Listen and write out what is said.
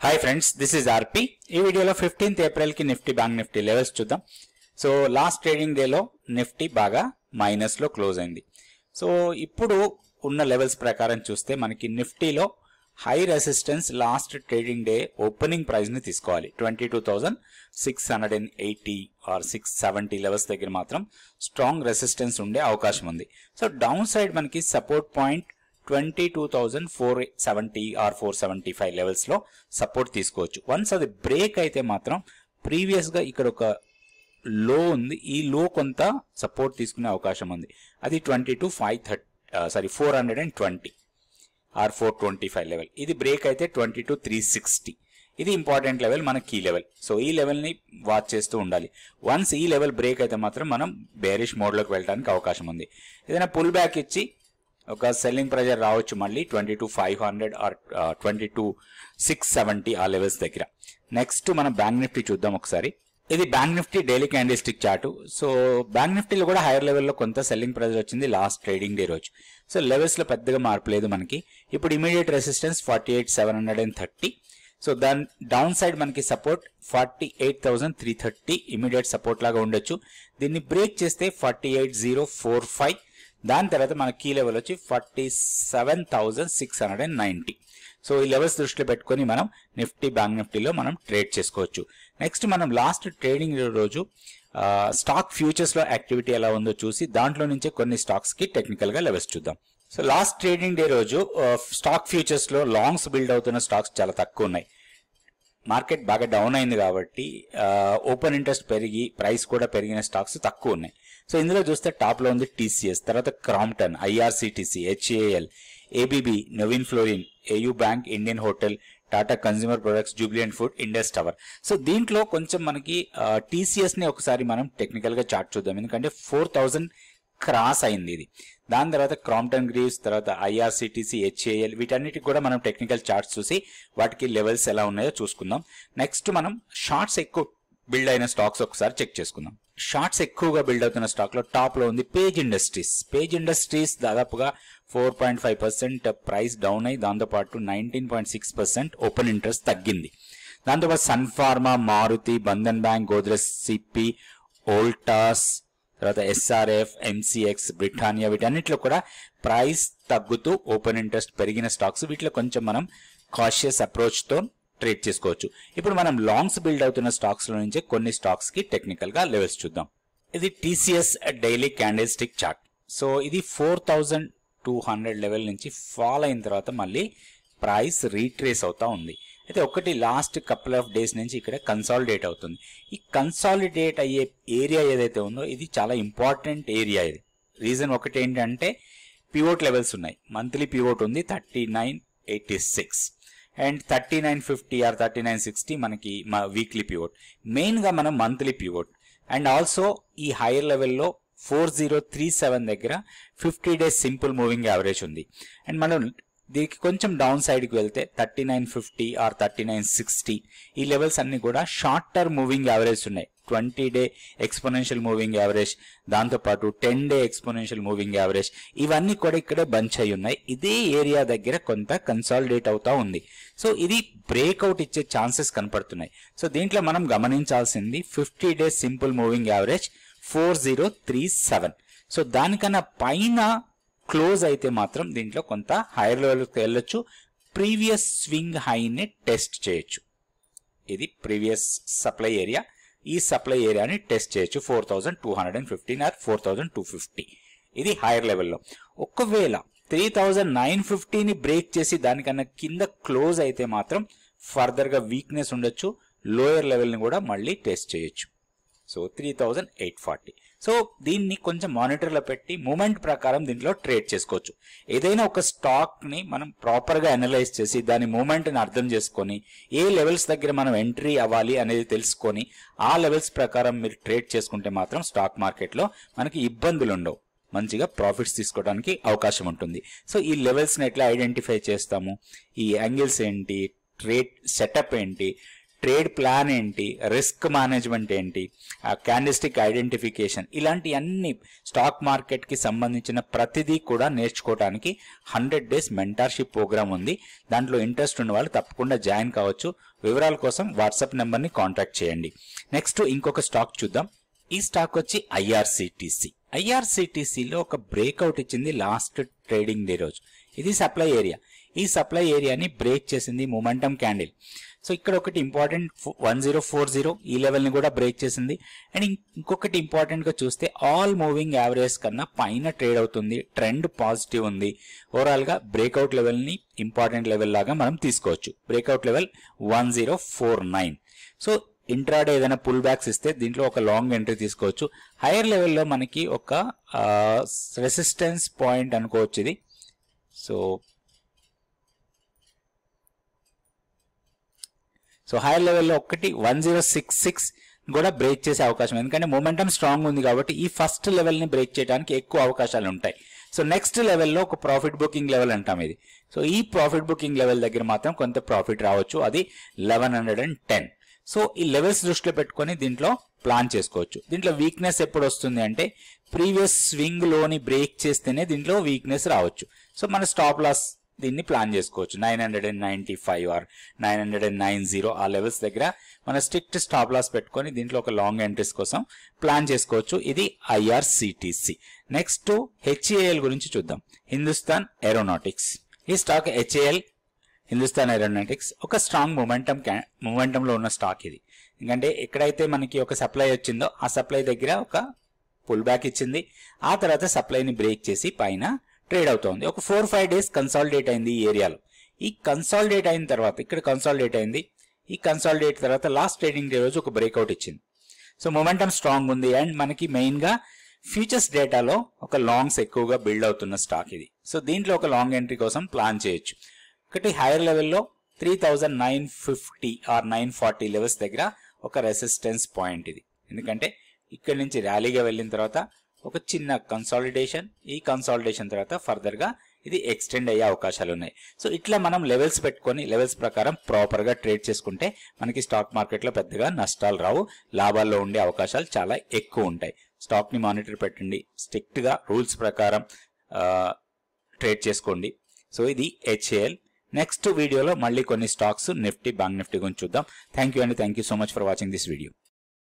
Hi friends, this is RP. ఈ వీడియోలో 15th April కి నిఫ్టీ బ్యాంక్ నిఫ్టీ లెవెల్స్ చూద్దాం. సో లాస్ట్ ట్రేడింగ్ డేలో నిఫ్టీ బాగా మైనస్ లో క్లోజ్ అయింది. సో ఇప్పుడు ఉన్న లెవెల్స్ ప్రకారం చూస్తే మనకి నిఫ్టీలో high resistance last trading day opening price ని తీసుకోవాలి. 22,680 ఆర్ 670 లెవెల్స్ దగ్గర మాత్రం స్ట్రాంగ్ రెసిస్టెన్స్ ఉండే అవకాశం ఉంది. సో డౌన్ సైడ్ మనకి సపోర్ట్ పాయింట్ 22,470 ఆర్ 475 లెవెల్స్ లో సపోర్ట్ తీసుకోవచ్చు. వన్స్ అది బ్రేక్ అయితే మాత్రం ప్రీవియస్ గా ఇక్కడ ఒక లో ఉంది, ఈ లో కొంత సపోర్ట్ తీసుకునే అవకాశం ఉంది. అది 420 ఆర్ 425 లెవెల్. ఇది బ్రేక్ అయితే 22,360. ఇది ఇంపార్టెంట్ లెవెల్, మన కీ లెవెల్. సో ఈ లెవెల్ ని వాచ్ చేస్తూ ఉండాలి. వన్స్ ఈ లెవెల్ బ్రేక్ అయితే మాత్రం మనం బేరిష్ మోడ్ లోకి వెళ్ళడానికి అవకాశం ఉంది. ఏదైనా పుల్ బ్యాక్ ఇచ్చి ఒక సెల్లింగ్ ప్రెజర్ రావచ్చు మళ్ళీ 22,500 ఆర్ 22,670 ఆ లెవెల్స్ దగ్గర. నెక్స్ట్ మనం బ్యాంక్ నిఫ్టీ చూద్దాం ఒకసారి. ఇది bank Nifty daily candle stick chart. So bank నిఫ్టీలో కూడా హైయర్ లెవెల్లో కొంత సెల్లింగ్ ప్రెజర్ వచ్చింది లాస్ట్ ట్రేడింగ్ డే రోజు. సో లెవెల్స్ లో పెద్దగా మార్పు లేదు మనకి. ఇప్పుడు ఇమీడియట్ రెసిస్టెన్స్ 48,730. సో దాని డౌన్ సైడ్ మనకి సపోర్ట్ 48,330 ఇమీడియట్ సపోర్ట్ లాగా ఉండొచ్చు. దీన్ని బ్రేక్ చేస్తే 48,045. దాని తర్వాత మన కీ లెవెల్ వచ్చి 47,690. సో ఈ లెవెల్స్ దృష్టిలో పెట్టుకొని మనం నిఫ్టీ బ్యాంక్ నిఫ్టీలో మనం ట్రేడ్ చేసుకోవచ్చు. నెక్స్ట్ మనం లాస్ట్ ట్రేడింగ్ రోజు స్టాక్ ఫ్యూచర్స్ లో యాక్టివిటీ ఎలా ఉందో చూసి దాంట్లో నుంచే కొన్ని స్టాక్స్ కి టెక్నికల్ గా లెవెల్స్ చూద్దాం. సో లాస్ట్ ట్రేడింగ్ డే రోజు స్టాక్ ఫ్యూచర్స్ లో లాంగ్స్ బిల్డ్ అవుతున్న స్టాక్స్ చాలా తక్కువ ఉన్నాయి. మార్కెట్ బాగా డౌన్ అయింది కాబట్టి ఓపెన్ ఇంట్రెస్ట్ పెరిగి ప్రైస్ కూడా పెరిగిన స్టాక్స్ తక్కువ ఉన్నాయి. సో ఇందులో చూస్తే టాప్ లో ఉంది టీసీఎస్, తర్వాత Crompton, IRCTC, HAL, ABB, Navin Fluorine, AU bank, Indian hotel, Tata consumer products, Jubilant food, Indus tower. So దీంట్లో కొంచెం మనకి టీసీఎస్ ని ఒకసారి మనం టెక్నికల్ గా చార్ట్ చూద్దాం, ఎందుకంటే 4,000 క్రాస్ అయింది ఇది. దాని తర్వాత క్రాంప్టన్ గ్రీవ్స్, తర్వాత ఐఆర్సిటిసి, హెచ్ఏఎల్, వీటన్నిటికి కూడా మనం టెక్నికల్ చార్ట్స్ చూసి వాటికి లెవెల్స్ ఎలా ఉన్నాయో చూసుకుందాం. నెక్స్ట్ మనం షార్ట్స్ ఎక్కువ బిల్డ్ అయిన స్టాక్స్ ఒకసారి చెక్ చేసుకుందాం. షార్ట్స్ ఎక్కువగా బిల్డ్ అవుతున్న స్టాక్ లో టాప్ లో ఉంది పేజ్ ఇండస్ట్రీస్. పేజ్ ఇండస్ట్రీస్ దాదాపుగా 4.5% ప్రైస్ డౌన్ అయ్యి దాంతోపాటు 19.6% ఓపెన్ ఇంట్రెస్ట్ తగ్గింది. దాంతోపాటు సన్ ఫార్మా, మారుతి, బంధన్ బ్యాంక్, గోద్రెజ్ సిపి, ఓల్టాస్, తర్వాత ఎస్ఆర్ఎఫ్, ఎంసీఎక్స్, బ్రిటానియా, వీటన్నిటిలో కూడా ప్రైస్ తగ్గుతూ ఓపెన్ ఇంట్రెస్ట్ పెరిగిన స్టాక్స్. వీటిలో కొంచెం మనం కాషియస్ అప్రోచ్ తో ట్రేడ్ చేసుకోవచ్చు. ఇప్పుడు మనం లాంగ్స్ బిల్డ్ అవుతున్న స్టాక్స్ లో నుంచి కొన్ని స్టాక్స్ కి టెక్నికల్ గా లెవెల్స్ చూద్దాం. ఇది TCS daily candle stick chart. So ఇది 4,200 లెవెల్ నుంచి ఫాల్ అయిన తర్వాత మళ్ళీ ప్రైస్ రీట్రేస్ అవుతా ఉంది. అయితే ఒకటి లాస్ట్ కపుల్ ఆఫ్ డేస్ నుంచి ఇక్కడ కన్సాలిడేట్ అవుతుంది. ఈ కన్సాలిడేట్ అయ్యే ఏరియా ఏదైతే ఉందో ఇది చాలా ఇంపార్టెంట్ ఏరియా. ఇది రీజన్ ఒకటి ఏంటంటే పివోట్ లెవెల్స్ ఉన్నాయి. మంత్లీ పివోట్ ఉంది 3986 అండ్ 3950 ఆర్ 3960 మనకి వీక్లీ పివోట్. మెయిన్ గా మనం మంత్లీ పివోట్ అండ్ ఆల్సో ఈ హైయర్ లెవెల్లో 4037 దగ్గర 50 డేస్ సింపుల్ మూవింగ్ యావరేజ్ ఉంది. అండ్ మనం దీనికి కొంచెం డౌన్ సైడ్ కి వెళ్తే 3950 ఆర్ 3960 ఈ లెవెల్స్ అన్ని కూడా షార్ట్ టర్మ్ మూవింగ్ యావరేజ్ ఉన్నాయి. 20 డే ఎక్స్పోనెన్షియల్ మూవింగ్ యావరేజ్, దాంతోపాటు 10 డే ఎక్స్పోనెన్షియల్ మూవింగ్ యావరేజ్, ఇవన్నీ కూడా ఇక్కడే బంచ్ అయి ఉన్నాయి. ఇదే ఏరియా దగ్గర కొంత కన్సాలిడేట్ అవుతా ఉంది. సో ఇది బ్రేక్అవుట్ ఇచ్చే ఛాన్సెస్ కనపడుతున్నాయి. సో దీంట్లో మనం గమనించాల్సింది 50 day simple moving average 4037. So దానికన్నా పైన క్లోజ్ అయితే మాత్రం దీంట్లో కొంత హైయర్ లెవెల్కి వెళ్ళొచ్చు. ప్రీవియస్ స్వింగ్ హైని టెస్ట్ చేయొచ్చు. ఇది ప్రీవియస్ సప్లై ఏరియా. ఈ సప్లై ఏరియాని టెస్ట్ చేయొచ్చు 4,215 ఆర్ 4,250. ఇది హైయర్ లెవెల్లో. ఒకవేళ 3,950ని బ్రేక్ చేసి దానికన్నా కింద క్లోజ్ అయితే మాత్రం ఫర్దర్ గా వీక్నెస్ ఉండొచ్చు. లోయర్ లెవెల్ ని కూడా మళ్ళీ టెస్ట్ చేయొచ్చు. సో 3,840. సో దీన్ని కొంచెం మానిటర్ లో పెట్టి మూమెంట్ ప్రకారం దీంట్లో ట్రేడ్ చేసుకోవచ్చు. ఏదైనా ఒక స్టాక్ ని మనం ప్రాపర్ గా అనలైజ్ చేసి దాని మూమెంట్ ని అర్థం చేసుకొని ఏ లెవెల్స్ దగ్గర మనం ఎంట్రీ అవ్వాలి అనేది తెలుసుకొని ఆ లెవెల్స్ ప్రకారం మీరు ట్రేడ్ చేసుకుంటే మాత్రం స్టాక్ మార్కెట్ లో మనకి ఇబ్బందులు ఉండవు, మంచిగా ప్రాఫిట్స్ తీసుకోవడానికి అవకాశం ఉంటుంది. సో ఈ లెవెల్స్ ని ఎట్లా ఐడెంటిఫై చేస్తాము, ఈ యాంగిల్స్ ఏంటి, ట్రేడ్ సెటప్ ఏంటి, ట్రేడ్ ప్లాన్ ఏంటి, రిస్క్ మేనేజ్మెంట్ ఏంటి, క్యాండిస్టిక్ ఐడెంటిఫికేషన్, ఇలాంటి అన్ని స్టాక్ మార్కెట్కి సంబంధించిన ప్రతిదీ కూడా నేర్చుకోవడానికి 100 days మెంటార్షిప్ ప్రోగ్రామ్ ఉంది. దాంట్లో ఇంట్రెస్ట్ ఉన్న వాళ్ళు తప్పకుండా జాయిన్ కావచ్చు. వివరాల కోసం వాట్సాప్ నెంబర్ని కాంటాక్ట్ చేయండి. నెక్స్ట్ ఇంకొక స్టాక్ చూద్దాం. ఈ స్టాక్ వచ్చి ఐఆర్సిటిసి. ఐఆర్సిటిసిలో ఒక బ్రేక్అవుట్ ఇచ్చింది లాస్ట్ ట్రేడింగ్ డే రోజు. ఇది సప్లై ఏరియా. ఈ సప్లై ఏరియాని బ్రేక్ చేసింది మొమెంటం క్యాండిల్. సో ఇక్కడ ఒకటి ఇంపార్టెంట్ 1040 ఈ లెవెల్ని కూడా బ్రేక్ చేసింది. అండ్ ఇంకొకటి ఇంపార్టెంట్గా చూస్తే ఆల్ మూవింగ్ యావరేజ్ కన్నా పైన ట్రేడ్ అవుతుంది. ట్రెండ్ పాజిటివ్ ఉంది. ఓవరాల్గా బ్రేక్అవుట్ లెవెల్ని ఇంపార్టెంట్ లెవెల్ లాగా మనం తీసుకోవచ్చు. Breakout level 1049. సో ఇంట్రాడే ఏదైనా పుల్ బ్యాక్స్ ఇస్తే దీంట్లో ఒక లాంగ్ ఎంట్రీ తీసుకోవచ్చు. హైయర్ లెవెల్లో మనకి ఒక రెసిస్టెన్స్ పాయింట్ అనుకోవచ్చు ఇది. సో హైయర్ లెవెల్లో ఒకటి 1066 కూడా బ్రేక్ చేసే అవకాశం, ఎందుకంటే మొమెంటం స్ట్రాంగ్ ఉంది కాబట్టి ఈ ఫస్ట్ లెవెల్ని బ్రేక్ చేయడానికి ఎక్కువ అవకాశాలు ఉంటాయి. సో నెక్స్ట్ లెవెల్లో ఒక ప్రాఫిట్ బుకింగ్ లెవెల్ అంటాం ఇది. సో ఈ ప్రాఫిట్ బుకింగ్ లెవెల్ దగ్గర మాత్రం కొంత ప్రాఫిట్ రావచ్చు, అది 1110. సో ఈ లెవెల్స్ దృష్టిలో పెట్టుకొని దీంట్లో ప్లాన్ చేసుకోవచ్చు. దీంట్లో వీక్నెస్ ఎప్పుడు వస్తుంది అంటే ప్రీవియస్ స్వింగ్ లోని బ్రేక్ చేస్తేనే దీంట్లో వీక్నెస్ రావచ్చు. సో మన స్టాప్ లాస్ దీన్ని ప్లాన్ చేసుకోవచ్చు. 995 ఆర్ 990 ఆ లెవెల్స్ దగ్గర మన స్ట్రిక్ట్ స్టాప్ లాస్ పెట్టుకొని దీంట్లో ఒక లాంగ్ ఎంట్రీస్ కోసం ప్లాన్ చేసుకోవచ్చు. ఇది ఐఆర్సిటిసి. నెక్స్ట్ హెచ్ఏఎల్ గురించి చూద్దాం. హిందుస్థాన్ ఏరోనాటిక్స్. ఈ స్టాక్ హెచ్ఏఎల్ హిందుస్థాన్ ఏరోనాటిక్స్ ఒక స్ట్రాంగ్ మొమెంటంలో ఉన్న స్టాక్ ఇది. ఎందుకంటే ఎక్కడైతే మనకి ఒక సప్లై వచ్చిందో ఆ సప్లై దగ్గర ఒక పుల్ బ్యాక్ ఇచ్చింది. ఆ తర్వాత సప్లైని బ్రేక్ చేసి పైన ట్రేడ్ అవుతోంది. ఒక 4-5 days కన్సాలిడేట్ అయింది ఈ ఏరియాలో. ఈ కన్సాలిడేట్ అయిన తర్వాత ఇక్కడ కన్సాలిడేట్ అయింది. ఈ కన్సాలిడేట్ తర్వాత లాస్ట్ ట్రేడింగ్ డే రోజు ఒక బ్రేక్అవుట్ ఇచ్చింది. సో మొమెంటం స్ట్రాంగ్ ఉంది. అండ్ మనకి మెయిన్గా ఫ్యూచర్స్ డేటాలో ఒక లాంగ్స్ ఎక్కువగా బిల్డ్ అవుతున్న స్టాక్ ఇది. సో దీంట్లో ఒక లాంగ్ ఎంట్రీ కోసం ప్లాన్ చేయొచ్చు. ఒకటి హైయర్ లెవెల్లో 3950 ఆర్ 940 లెవెల్స్ దగ్గర ఒక రెసిస్టెన్స్ పాయింట్ ఇది. ఎందుకంటే ఇక్కడ నుంచి ర్యాలీగా వెళ్ళిన తర్వాత ఒక చిన్న కన్సాలిడేషన్, ఈ కన్సాలిడేషన్ తర్వాత ఫర్దర్గా ఇది ఎక్స్టెండ్ అయ్యే అవకాశాలు ఉన్నాయి. సో ఇట్లా మనం లెవెల్స్ పెట్టుకొని లెవెల్స్ ప్రకారం ప్రాపర్గా ట్రేడ్ చేసుకుంటే మనకి స్టాక్ మార్కెట్లో పెద్దగా నష్టాలు రావు, లాభాల్లో ఉండే అవకాశాలు చాలా ఎక్కువ ఉంటాయి. స్టాక్ని మానిటర్ పెట్టండి, స్ట్రిక్ట్గా రూల్స్ ప్రకారం ట్రేడ్ చేసుకోండి. సో ఇది హెచ్ఏఎల్. నెక్స్ట్ వీడియోలో మళ్ళీ కొన్ని స్టాక్స్ నిఫ్టీ, బ్యాంక్ నిఫ్టీ గురించి చూద్దాం. థ్యాంక్ యూ అండి. Thank you so much for watching this video.